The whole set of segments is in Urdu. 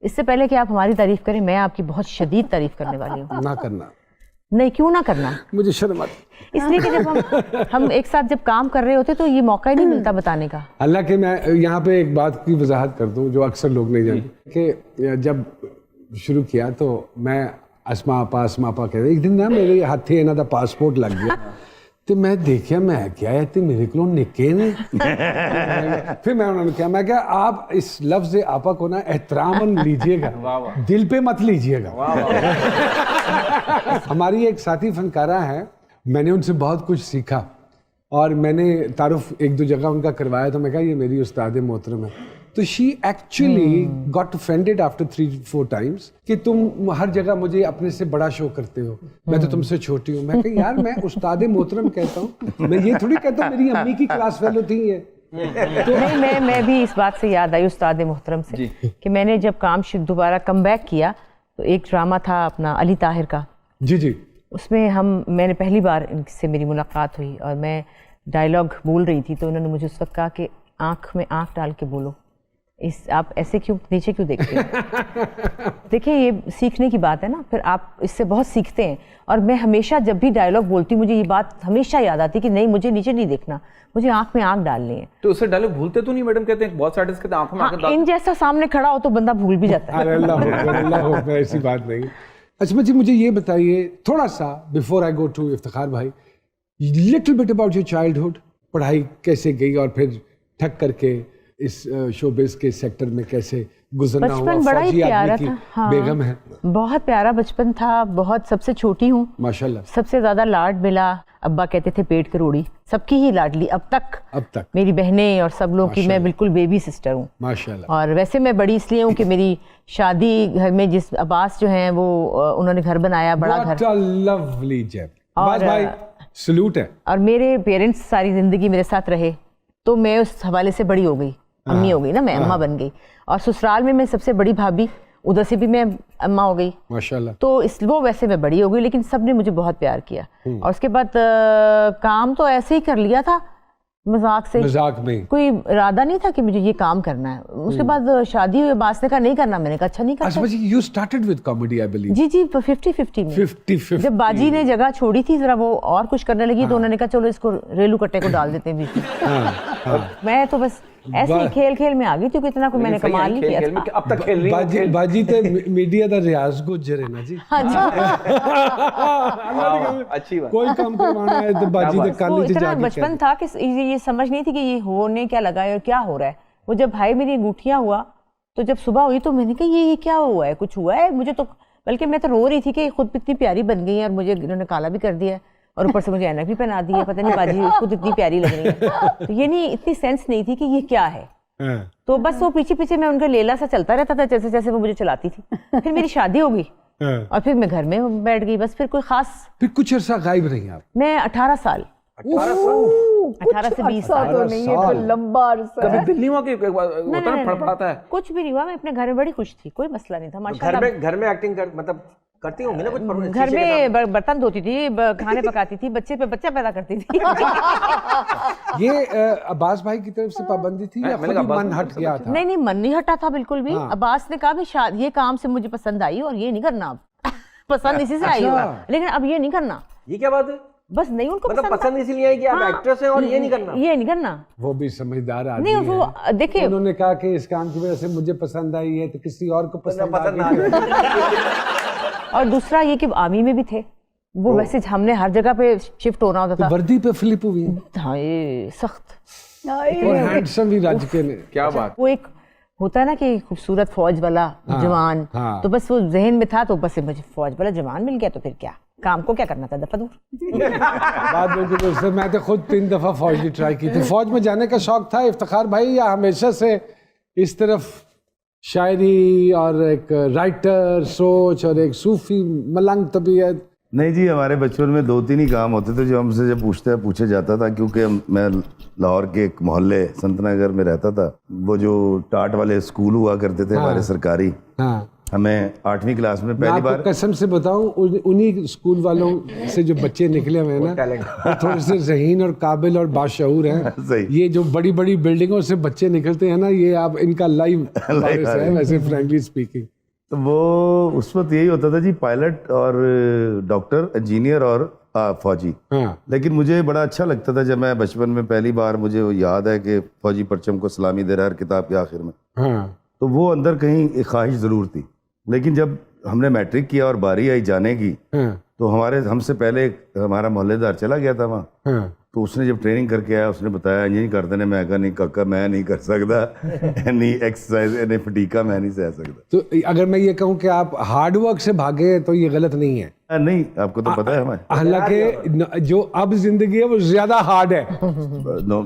اس سے پہلے کہ آپ ہماری تعریف کریں میں آپ کی بہت شدید تعریف کرنے والی ہوں. نہ کرنا. نہیں کیوں نہ کرنا, مجھے شرم آتی. اس لیے کہ جب ہم ایک ساتھ جب کام کر رہے ہوتے تو یہ موقع ہی نہیں ملتا بتانے کا. اللہ کہ میں یہاں پہ ایک بات کی وضاحت کر دوں جو اکثر لوگ نہیں جانتے کہ جب شروع کیا تو میں اسما آپا کہتے ایک دن نا میرے ہاتھے انہاں دا پاسپورٹ لگ گیا تو میں دیکھیا میں کیا ہے تے میرے کو نکے نے. پھر میں انہوں نے کہا میں کہ آپ اس لفظ آپا کو نا احترام لیجئے گا, دل پہ مت لیجئے گا. ہماری ایک ساتھی فنکارہ ہے, میں نے ان سے بہت کچھ سیکھا اور میں نے تعارف ایک دو جگہ ان کا کروایا تو میں کہا یہ میری استاد محترم ہے. تو she actually got offended after 3-4 times کہ تم ہر جگہ مجھے اپنے سے بڑا شو کرتے ہو, میں تو تم سے چھوٹی ہوں. میں کہا یار میں استاد محترم کہتا ہوں, میں یہ تھوڑی کہتا ہوں میری امی کی کلاس فیلو تھی یہ. نہیں میں بھی اس بات سے یاد آئی استاد محترم سے کہ میں نے جب کام دوبارہ کم بیک کیا تو ایک ڈرامہ تھا اپنا علی طاہر کا. جی اس میں میں نے پہلی بار ان سے میری ملاقات ہوئی اور میں ڈائلاگ بول رہی تھی تو انہوں نے مجھے اس وقت کہا کہ آنکھ میں آنکھ ڈال کے بولو, آپ ایسے کیوں نیچے کیوں دیکھتے ہیں. دیکھیں یہ سیکھنے کی بات ہے نا, پھر آپ اس سے بہت سیکھتے ہیں. اور میں ہمیشہ جب بھی ڈائلاگ بولتی ہوں مجھے یہ بات ہمیشہ یاد آتی کہ نہیں مجھے نیچے نہیں دیکھنا, مجھے آنکھ میں آنکھ ڈالنی ہے. تو اسے ڈائلاگ بھولتے تو نہیں میڈم, کہتے ہیں بہت سارے کہتے ہیں آنکھوں میں آنکھ ڈال. ان جیسا سامنے کھڑا ہو تو بندہ بھول بھی جاتا ہے. اللہ ہو ایسی بات نہیں. اچھا جی مجھے یہ بتائیے تھوڑا سا before I go to Iftikhar بھائی, little bit about your childhood, پڑھائی کیسے گئی اور پھر تھک کر کے اس شو بیس کے سیکٹر میں کیسے گزرنا ہوا. بچپن بڑا ہی پیارا تھا, بیگم ہے, بہت پیارا بچپن تھا, بہت سب سے چھوٹی ہوں ماشاءاللہ, سب سے زیادہ لاڈ ملا. ابا کہتے تھے پیٹ کی روڑی, سب کی ہی لاڈلی اب تک میری بہنیں اور سب لوگ کی میں بالکل بیبی سسٹر ہوں ماشاءاللہ. اور ویسے میں بڑی اس لیے ہوں کہ میری شادی گھر میں جس عباس جو ہیں وہ انہوں نے گھر بنایا, بڑا گھر, لولی جیب عباس بھائی سلوٹ ہے. اور میرے پیرنٹس ساری زندگی میرے ساتھ رہے تو میں اس حوالے سے بڑی ہو گئی, امی ہو گئی نا, میں اماں بن گئی. اور سسرال میں سب سے بڑی بھابھی, ادھر سے بھی میں اماں ہو گئی ماشاءاللہ. تو وہ ویسے میں بڑی ہو گئی لیکن سب نے مجھے بہت پیار کیا. اور اس کے بعد کام تو ایسے ہی کر لیا تھا مذاق سے, مذاق میں, کوئی ارادہ نہیں تھا کہ مجھے یہ کام کرنا ہے. اس کے بعد شادی ہوئی, عباس نے کہا نہیں کرنا, میں نے کہا اچھا نہیں کرتا. you started with comedy I believe. جی 50-50 میں 50-50 جب باجی نے جگہ چھوڑی تھی ذرا وہ اور کچھ کرنے لگی تو انہوں نے کہا چلو اس کو ریلو کٹے کو ڈال دیتے ہیں بیچ میں. میں تو بس ایسے ہی کھیل کھیل میں آ گئی تھی, اتنا کوئی میں نے کمال نہیں کیا تھا. اب تک کھیل رہی ہے باجی تے میڈیا دا ریاض گجر ہے نا جی. اچھی بات. کوئی کام کروانا ہے تو باجی تے کرنی تھی. اتنا بچپن تھا کہ یہ سمجھ نہیں تھی کہ یہ ہونے کیا لگا ہے اور کیا ہو رہا ہے. وہ جب بھائی میری انگوٹھیاں ہوا تو جب صبح ہوئی تو میں نے کہا یہ کیا ہوا ہے, کچھ ہوا ہے مجھے تو, بلکہ میں تو رو رہی تھی کہ خود اتنی پیاری بن گئی ہے اور مجھے انہوں نے کالا بھی کر دیا ہے اور اوپر سے مجھے اینک بھی پہنا دی ہے, پتہ نہیں باجی خود اتنی پیاری لگ رہی ہے. تو یہ نہیں اتنی سینس نہیں تھی کہ یہ کیا ہے. تو بس وہ پیچھے میں ان کا لیلا سا چلتا رہتا تھا جیسے جیسے وہ مجھے چلاتی تھی. پھر میری شادی ہو گئی اور پھر میں گھر میں بیٹھ گئی, بس پھر کوئی خاص. پھر کچھ عرصہ غائب رہی آپ؟ میں 18 سال 18 سے 20 سال تو نہیں ہے تو لمبا عرصہ. کبھی دل نہیں ہوا کہ ہوتا نا پڑپڑاتا ہے؟ کچھ بھی نہیں ہوا, میں اپنے گھر میں بڑی خوش تھی, کوئی مسئلہ نہیں تھا ماشاءاللہ. گھر میں ایکٹنگ مطلب کرتی ہوں نا کچھ, گھر میں برتن دھوتی تھی, کھانے پکاتی تھی, بچہ پیدا کرتی تھی. یہ عباس بھائی کی طرف سے پابندی تھی یا خود ہی من ہٹ گیا تھا؟ نہیں من نہیں ہٹا تھا بالکل بھی. عباس نے کہا کہ یہ کام سے مجھے پسند آئی اور یہ نہیں کرنا, اب پسند اسی سے آئی ہو لیکن اب یہ نہیں کرنا. یہ کیا بات ہے؟ بس نہیں ان کو پسند اسی لیے آئی کہ آپ ایکٹریس ہیں اور یہ نہیں کرنا. وہ بھی سمجھدار آدمی نہیں, وہ دیکھیں انہوں نے کہا کہ اس کام کی وجہ سے مجھے پسند آئی ہے تو کسی اور کو پسند آ گئی. اور دوسرا یہ کہ آرمی میں بھی تھے وہ, ویسے ہم نے ہر جگہ پہ شفٹ ہونا ہوتا تھا. وردی پہ فلپ ہوئی. ہاں یہ سخت اور ہینڈسم بھی راج کے نے. کیا بات. وہ ایک ہوتا ہے نا کہ خوبصورت فوج والا جوان, تو بس وہ ذہن میں تھا, تو بس مجھے فوج والا جوان مل گیا تو پھر کیا کام کو کیا کرنا تھا, دفعہ دور. بات بالکل سے, میں تو خود 3 دفعہ فوج کی ٹرائی کی تھی. فوج میں جانے کا شوق تھا افتخار بھائی یا ہمیشہ سے اس طرف شاعری اور ایک رائٹر سوچ اور ایک صوفی ملنگ طبیعت؟ نہیں جی, ہمارے بچپن میں 2-3 ہی کام ہوتے تھے جو ہم سے جب پوچھے جاتا تھا, کیونکہ میں لاہور کے ایک محلے سنت نگر میں رہتا تھا. وہ جو ٹاٹ والے اسکول ہوا کرتے تھے ہمارے سرکاری, ہمیں 8ویں کلاس میں میں پہلی آپ بار کو قسم سے بتاؤں انہی اسکول والوں سے جو بچے نکلے ہوئے ہیں نا وہ تھوڑے سے ذہین اور قابل اور باشعور ہیں. صحیح. یہ جو بڑی بڑی بلڈنگوں سے بچے نکلتے ہیں نا یہ آپ ان کا لائیو ہے ویسے فرینکلی اسپیکنگ. تو وہ اس وقت یہی ہوتا تھا جی پائلٹ اور ڈاکٹر انجینئر اور فوجی. ہاں لیکن مجھے بڑا اچھا لگتا تھا جب میں بچپن میں پہلی بار مجھے وہ یاد ہے کہ فوجی پرچم کو سلامی دے رہا ہے ہر کتاب کے آخر میں, ہاں تو وہ اندر کہیں ایک خواہش ضرور تھی. لیکن جب ہم نے میٹرک کیا اور باری آئی جانے کی ہاں تو ہم سے پہلے ہمارا محلے دار چلا گیا تھا وہاں, ہاں تو اس نے جب ٹریننگ کر کے آیا اس نے بتایا انجین کر دینے, میں کہا نہیں کاکا میں نہیں کر سکتا اینی ایکسرسائز اینی فٹیکا میں نہیں سہ سکتا. تو اگر میں یہ کہوں کہ آپ ہارڈ ورک سے بھاگے تو یہ غلط نہیں ہے. نہیں آپ کو تو پتہ ہے ہمیں حالانکہ جو اب زندگی ہے وہ زیادہ ہارڈ ہے.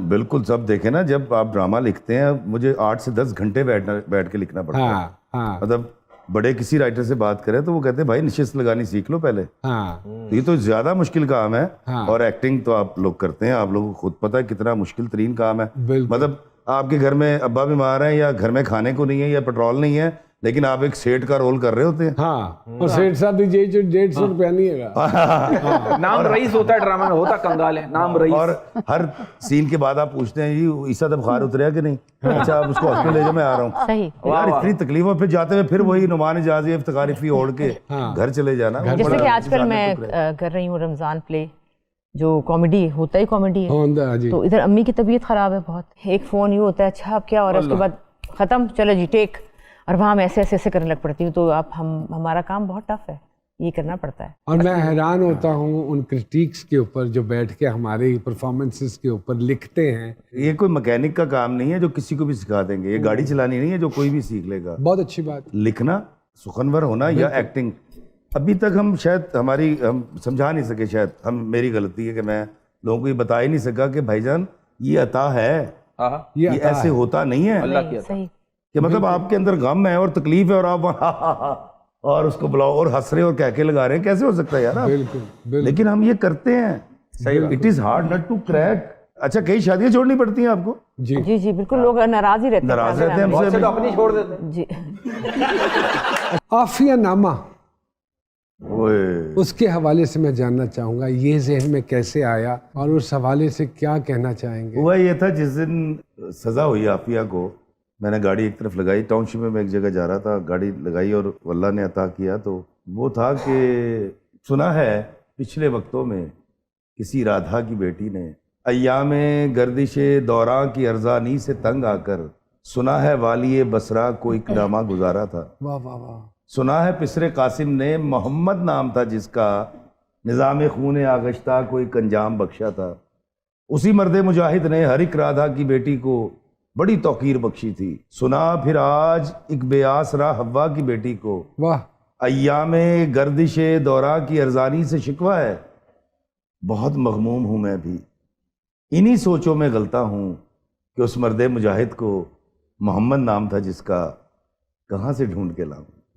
بالکل. سب دیکھیں نا جب آپ ڈرامہ لکھتے ہیں مجھے 8 سے 10 گھنٹے بیٹھ کے لکھنا پڑتا ہے. ہاں ہاں مطلب بڑے کسی رائٹر سے بات کریں تو وہ کہتے ہیں بھائی نشست لگانی سیکھ لو پہلے. ہاں تو یہ تو زیادہ مشکل کام ہے. اور ایکٹنگ تو آپ لوگ کرتے ہیں, آپ لوگوں کو خود پتہ ہے کتنا مشکل ترین کام ہے. مطلب آپ کے گھر میں ابا بیمار ہیں یا گھر میں کھانے کو نہیں ہے یا پیٹرول نہیں ہے لیکن آپ ایک سیٹ کا رول کر رہے ہوتے ہیں. ہاں اور سیٹ صاحب دیجیے جو 150 روپیہ نہیں ہے. نام رئیس ہوتا ہے ڈرامہ میں, ہوتا کنگال ہے نام رئیس. اور ہر سین کے بعد آپ پوچھتے ہیں جی عیسیٰ اب بخار اتریا کہ نہیں, اچھا آپ اس کو ہاسپٹل لے جاؤ میں آ رہا ہوں. صحیح. یار اتنی تکلیفوں پھر جاتے ہوئے پھر وہی نعمان اجازی افتخاری فی اوڑھ کے گھر چلے جانا. جیسے کہ آج کل میں کر رہی ہوں رمضان پلے جو کامیڈی ہوتا ہی کامیڈی ہے, تو ادھر امی کی طبیعت خراب ہے بہت, ایک فون یہ ہوتا ہے اچھا اب کیا ہو رہا ہے, اس کے بعد ختم چلو جی ٹیک, اور وہاں میں ایسے کرنے لگ پڑتی ہوں. تو اب ہمارا کام بہت ٹف ہے, یہ کرنا پڑتا ہے. اور میں حیران ہوتا ہوں ان کرٹیکس کے اوپر جو بیٹھ کے ہماری پرفارمنسز کے اوپر لکھتے ہیں. یہ کوئی مکینک کا کام نہیں ہے جو کسی کو بھی سکھا دیں گے, یہ گاڑی چلانی نہیں ہے جو کوئی بھی سیکھ لے گا. بہت اچھی بات. لکھنا, سخنور ہونا یا ایکٹنگ, ابھی تک ہم شاید ہم سمجھا نہیں سکے. شاید میری غلطی ہے کہ میں لوگوں کو یہ بتا ہی نہیں سکا کہ بھائی جان یہ عطا ہے, یہ ایسے ہوتا نہیں ہے. اللہ کی صحیح کہ مطلب آپ کے اندر غم ہے اور تکلیف ہے اور آپ اور اس کو بلاؤ اور ہنس رہے اور کہکے لگا رہے ہیں, کیسے ہو سکتا ہے یار. بالکل لیکن ہم یہ کرتے ہیں. It is hard not to crack. اچھا کئی شادیاں چھوڑنی پڑتی ہیں آپ کو؟ جی جی جی بالکل, لوگ ناراض ہی رہتے ہیں. ناراض رہتے ہیں ہم سے. اپنی چھوڑ دیتے ہیں. جی عافیہ نامہ, اوئے اس کے حوالے سے میں جاننا چاہوں گا یہ ذہن میں کیسے آیا اور اس حوالے سے کیا کہنا چاہیں گے؟ ہوا یہ تھا جس دن سزا ہوئی عافیہ کو, میں نے گاڑی ایک طرف لگائی, ٹاؤن شپ میں ایک جگہ جا رہا تھا, گاڑی لگائی اور اللہ نے عطا کیا. تو وہ تھا کہ سنا ہے پچھلے وقتوں میں کسی رادھا کی بیٹی نے ایام گردش دوراں کی ارزانی سے تنگ آ کر سنا ہے والی بصرہ کو ایک نامہ گزارا تھا. واہ واہ واہ. سنا ہے پسر قاسم نے محمد نام تھا جس کا نظام خون آغشتہ کو ایک انجام بخشا تھا. اسی مرد مجاہد نے ہر ایک رادھا کی بیٹی کو بڑی توقیر بخشی تھی. سنا پھر آج ایک بے آسرا حوا کی بیٹی کو واہ. ایام گردش دوراں کی ارزانی سے شکوہ ہے. بہت مغموم ہوں میں بھی, انہی سوچوں میں غلطہ ہوں کہ اس مرد مجاہد کو محمد نام تھا جس کا کہاں سے ڈھونڈ کے لاؤں.